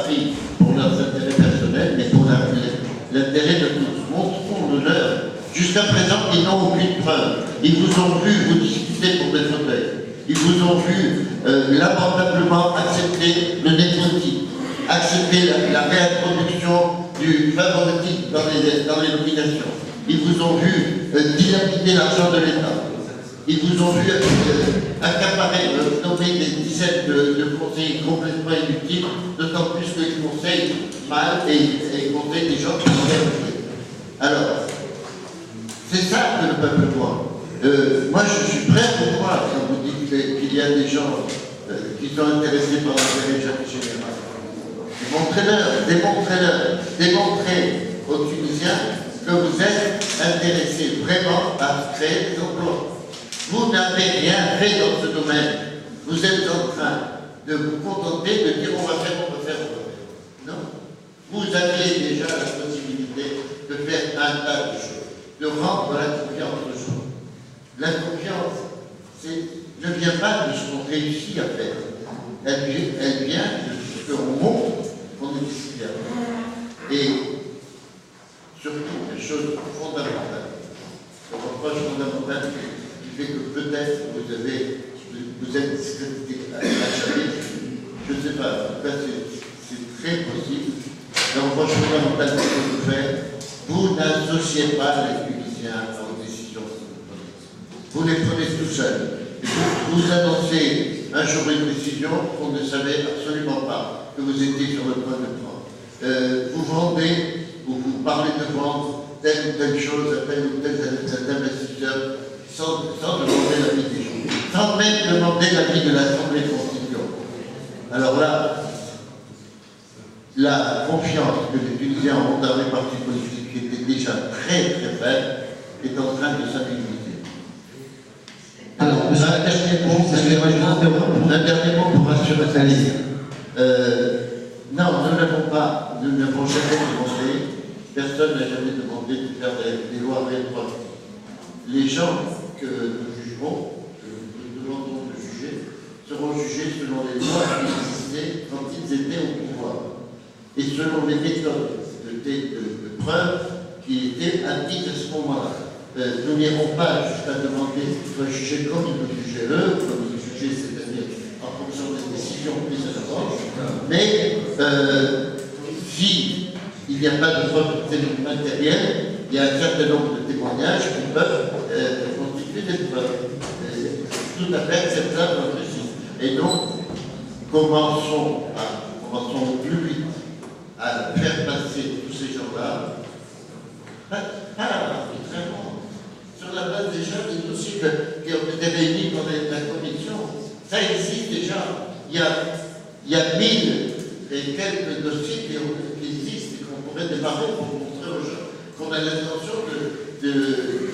pris pour leurs intérêts personnels, mais pour l'intérêt de tous. Montrons le leur. Jusqu'à présent, ils n'ont aucune preuve. Ils vous ont vu vous discuter pour des fauteuils. Ils vous ont vu lamentablement accepter le népotisme, accepter la réintroduction du favoritisme dans les nominations. Ils vous ont vu dilapider l'argent de l'État. Ils vous ont vu accaparer, nommer des dizaines de conseillers complètement inutiles, d'autant plus qu'ils conseillent mal et conseillent des gens qui sont permis. Alors, c'est ça que le peuple voit. Moi, je suis prêt à vous croire quand vous dites qu'il y a des gens qui sont intéressés par l'intérêt général. Démontrez-leur, démontrez aux Tunisiens que vous êtes intéressés vraiment à créer des emplois. Vous n'avez rien fait dans ce domaine. Vous êtes en train de vous contenter de dire on va faire. Non. Vous aviez déjà la possibilité de faire un tas de choses, de rendre la confiance aux gens. La confiance, ne vient pas de ce qu'on réussit à faire. Elle vient de ce qu'on montre qu'on est ici à faire. Et surtout, les choses fondamentales. Le reproche fondamental qui fait que peut-être vous êtes discrédité à chaque. Je ne sais pas, en tout cas, c'est très possible. Le reproche fondamental que vous faites, vous n'associez pas les Tunisiens aux décisions que vous prenez. Vous les prenez tout seuls. Vous annoncez un jour une décision qu'on ne savait absolument pas que vous étiez sur le point de prendre. Vous vendez, ou vous parlez de vendre telle ou telle chose à tel ou tel investisseur sans demander l'avis des gens, sans même demander l'avis de l'Assemblée constituante. Alors là, la confiance que les Tunisiens ont dans les partis politiques, qui était déjà très très faible, est en train de s'améliorer. Alors, un dernier mot pour rassurer la liste. Non, nous n'avons jamais demandé, personne n'a jamais demandé de faire des lois rétroactives. Les gens que nous jugerons, que nous demandons de juger, seront jugés selon les lois qui existaient quand ils étaient au pouvoir et selon les méthodes de preuve qui étaient acquises à ce moment-là. Nous n'irons pas jusqu'à demander qu'ils soient jugés comme ils le jugeaient eux, comme ils le jugeaient, c'est-à-dire en fonction des décisions prises à l'avance. Mais si il n'y a pas de preuve matérielle, il y a un certain nombre de témoignages qui peuvent constituer des preuves. Tout à fait acceptable dans le système. Et donc, commençons au plus vite à faire passer tous ces gens-là à l'arbitrairement. Sur la base déjà des dossiers qui ont été réunis par la commission. Ça existe déjà. Il y a 1000 et quelques dossiers qui existent et qu'on pourrait démarrer pour montrer aux gens qu'on a l'intention de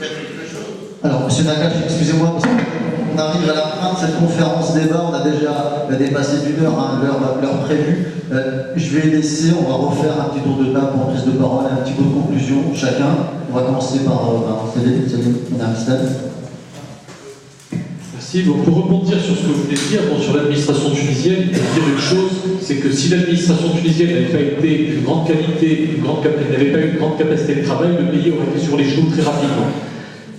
faire quelque chose. Alors, M. Nakache, excusez-moi, parce qu'on arrive à la fin de cette conférence débat, on a déjà dépassé d'une heure, l'heure prévue. Je vais laisser, on va refaire un petit tour de table en prise de parole, un petit peu de conclusion, chacun. On va commencer par Céline, Mme Stade. Merci. Donc, pour rebondir sur ce que vous venez de dire, sur l'administration tunisienne, il faut dire une chose, c'est que si l'administration tunisienne n'avait pas été d'une grande qualité, n'avait pas eu une grande capacité de travail, le pays aurait été sur les genoux très rapidement.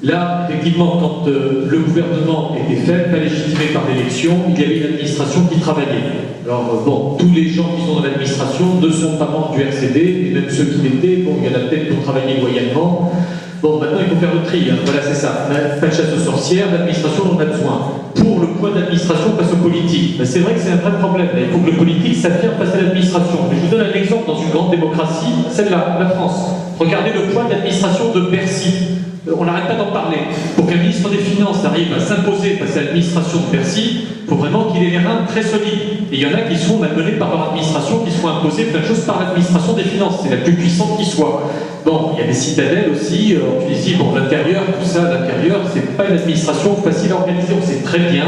Là, effectivement, quand le gouvernement était faible, pas légitimé par l'élection, il y avait une administration qui travaillait. Alors, bon, tous les gens qui sont dans l'administration ne sont pas membres du RCD, et même ceux qui l'étaient, bon, il y en a peut-être qui ont travaillé moyennement. Bon, maintenant, il faut faire le tri, hein. Voilà, c'est ça. Pas de chasse aux sorcières, l'administration, on en a besoin. Pour le poids de l'administration face au politique, ben, c'est vrai que c'est un vrai problème. Il faut que le politique s'affirme face à l'administration. Mais je vous donne un exemple dans une grande démocratie, celle-là, la France. Regardez le poids de l'administration de Bercy. On n'arrête pas d'en parler. Pour qu'un ministre des Finances arrive à s'imposer face à l'administration de Bercy, il faut vraiment qu'il ait les reins très solides. Et il y en a qui sont malmenés par leur administration, qui se font imposer plein de choses par l'administration des Finances. C'est la plus puissante qui soit. Bon, il y a des citadelles aussi, en Tunisie, bon, l'intérieur, tout ça, l'intérieur, c'est pas une administration facile à organiser. On sait très bien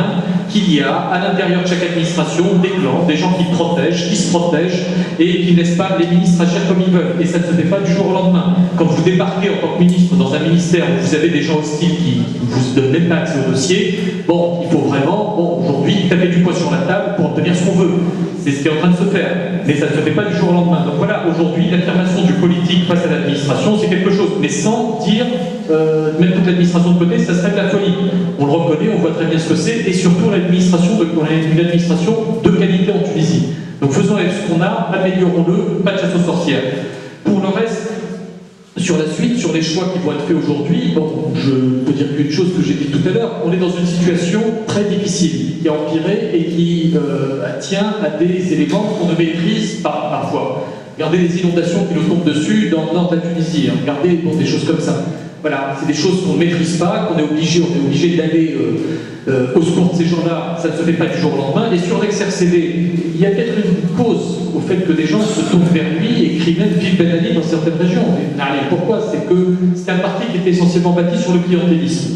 qu'il y a à l'intérieur de chaque administration des clans, des gens qui protègent, qui se protègent et qui ne laissent pas les ministres agir comme ils veulent. Et ça ne se fait pas du jour au lendemain. Quand vous débarquez en tant que ministre dans un ministère où vous avez des gens hostiles qui ne vous donnent même pas accès au dossier, bon, il faut vraiment, bon, aujourd'hui, aujourd'hui taper du poing sur la table pour obtenir ce qu'on veut. C'est ce qui est en train de se faire. Mais ça ne se fait pas du jour au lendemain. Donc voilà, aujourd'hui, l'affirmation du politique face à l'administration, c'est quelque chose. Mais sans dire, mettre toute l'administration de côté, ça serait de la folie. On le reconnaît, on voit très bien ce que c'est, et surtout l'administration, une administration de qualité en Tunisie. Donc faisons avec ce qu'on a, améliorons-le, pas de chasse aux sorcières. Pour le reste, sur la suite, sur les choix qui vont être faits aujourd'hui, bon, je peux dire qu'une chose que j'ai dit tout à l'heure, on est dans une situation très difficile, qui a empiré et qui tient à des éléments qu'on ne maîtrise pas parfois. Regardez les inondations qui nous tombent dessus dans le nord de la Tunisie, hein. Regardez des choses comme ça. Voilà, c'est des choses qu'on ne maîtrise pas, qu'on est obligé d'aller au secours de ces gens-là, ça ne se fait pas du jour au lendemain. Et sur l'ex-RCD, il y a peut-être une cause au fait que des gens se tournent vers lui et écrivent même Ville Ben Ali dans certaines régions. Allez, pourquoi? C'est que c'est un parti qui était essentiellement bâti sur le clientélisme.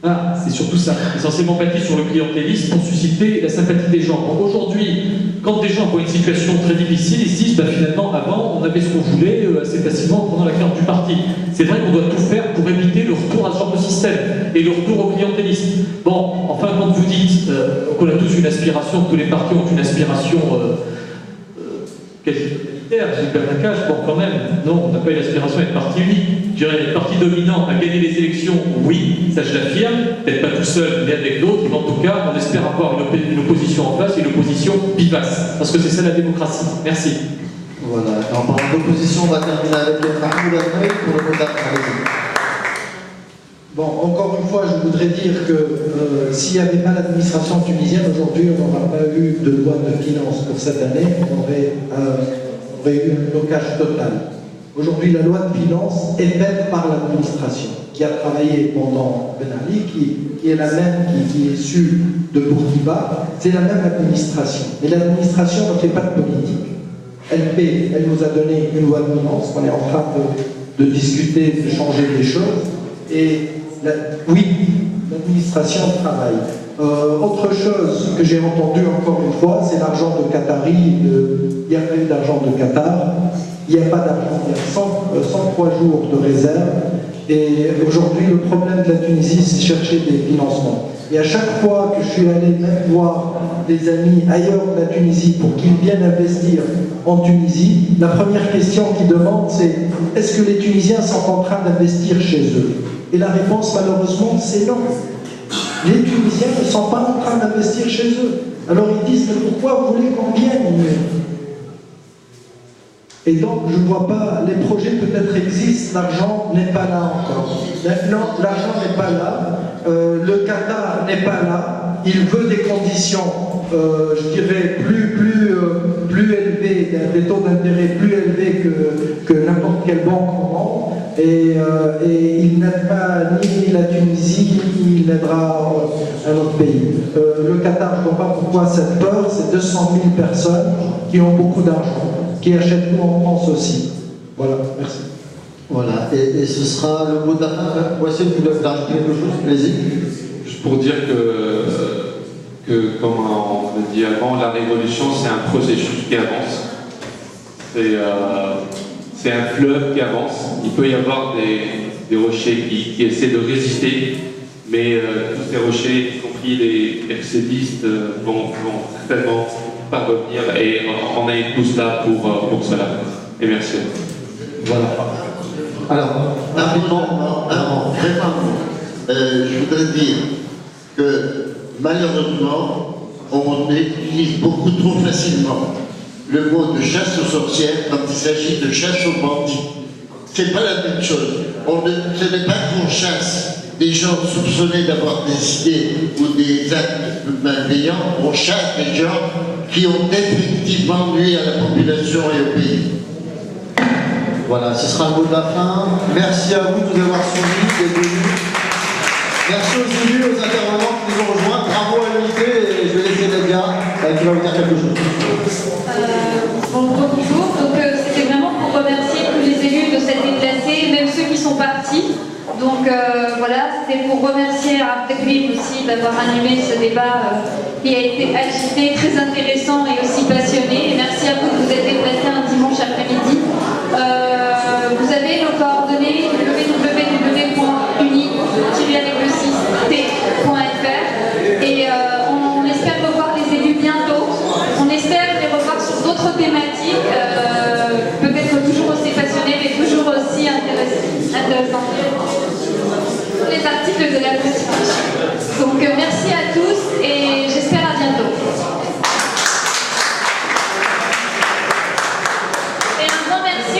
Ah, c'est surtout ça, essentiellement bâti sur le clientélisme pour susciter la sympathie des gens. Donc aujourd'hui, quand des gens voient une situation très difficile, ils se disent bah, finalement, avant, on avait ce qu'on voulait assez facilement en prenant la carte du parti. C'est vrai qu'on doit tout faire pour éviter le retour à ce genre de système et le retour au clientélisme. Bon, enfin, quand vous dites qu'on a tous une aspiration, que tous les partis ont une aspiration quasi totalitaire, j'ai pas un cache, bon, quand même, non, on n'a pas une aspiration d'être parti unique. Je dirais, les partis dominants à gagner les élections, oui, ça je l'affirme, peut-être pas tout seul, mais avec d'autres, mais en tout cas, on espère avoir une opposition en face et une opposition vivace, parce que c'est ça la démocratie. Merci. Voilà, en parlant d'opposition, on va terminer avec Mahmoud Ahmed pour le vote. Bon, encore une fois, je voudrais dire que s'il n'y avait pas l'administration tunisienne, aujourd'hui, on n'aurait pas eu de loi de finances pour cette année, on aurait eu un blocage total. Aujourd'hui, la loi de finances est faite par l'administration, qui a travaillé pendant Ben Ali, qui est la même, qui est issue de Bourguiba, c'est la même administration. Mais l'administration ne fait pas de politique. Elle paie, elle nous a donné une loi de finances, on est en train de discuter, de changer les choses, et oui, l'administration travaille. Autre chose que j'ai entendu encore une fois, c'est l'argent de Qatari. Il n'y a pas eu d'argent de Qatar. Il n'y a pas d'argent. Il y a 103 jours de réserve. Et aujourd'hui, le problème de la Tunisie, c'est chercher des financements. Et à chaque fois que je suis allé même voir des amis ailleurs de la Tunisie pour qu'ils viennent investir en Tunisie, la première question qu'ils demandent, c'est est-ce que les Tunisiens sont en train d'investir chez eux? Et la réponse, malheureusement, c'est non. Les Tunisiens ne sont pas en train d'investir chez eux. Alors ils disent, mais pourquoi vous voulez qu'on vienne? Et donc, je ne vois pas, les projets peut-être existent, l'argent n'est pas là encore. Non, l'argent n'est pas là, le Qatar n'est pas là, il veut des conditions, je dirais, plus élevées, des taux d'intérêt plus élevés que n'importe quelle banque au monde. Et il n'aide pas ni la Tunisie, ni il n'aidera un autre pays. Le Qatar, je ne vois pas pourquoi cette peur, c'est 200 000 personnes qui ont beaucoup d'argent, qui achètent nous en France aussi. Voilà, merci. Voilà, et ce sera le mot de la fin. Voici, vous voulez rajouter quelque chose, plaisir. Juste pour dire que, comme on l'a dit avant, la révolution, c'est un processus qui avance. C'est un fleuve qui avance. Il peut y avoir des rochers qui essaient de résister, mais tous ces rochers, y compris les RCDistes, vont certainement pas revenir, et on est tous là pour cela. Et merci. Voilà. Alors, vraiment, je voudrais dire que malheureusement, on utilise beaucoup trop facilement le mot de chasse aux sorcières quand il s'agit de chasse aux bandits. C'est pas la même chose. Ce n'est pas qu'on chasse des gens soupçonnés d'avoir des idées ou des actes malveillants, on chasse des gens qui ont effectivement nuit à la population et au pays. voilà, ce sera le mot de la fin. Merci à vous de nous avoir suivis, d'être venus. Merci aux élus, aux intervenants qui nous ont rejoints. Bravo à l'unité, et je vais laisser Nadia qui va vous dire quelque chose. Bonjour, donc c'était vraiment pour remercier tous les élus de s'être déplacés, même ceux qui sont partis. Donc voilà, c'était pour remercier Abdelkrim aussi d'avoir animé ce débat qui a été agité, très intéressant et aussi passionné. Et merci à vous de vous être déplacés un dimanche après-midi. Vous avez nos coordonnées www.uni-6t.fr et on espère de la Constitution. Donc merci à tous et j'espère à bientôt. Et un grand merci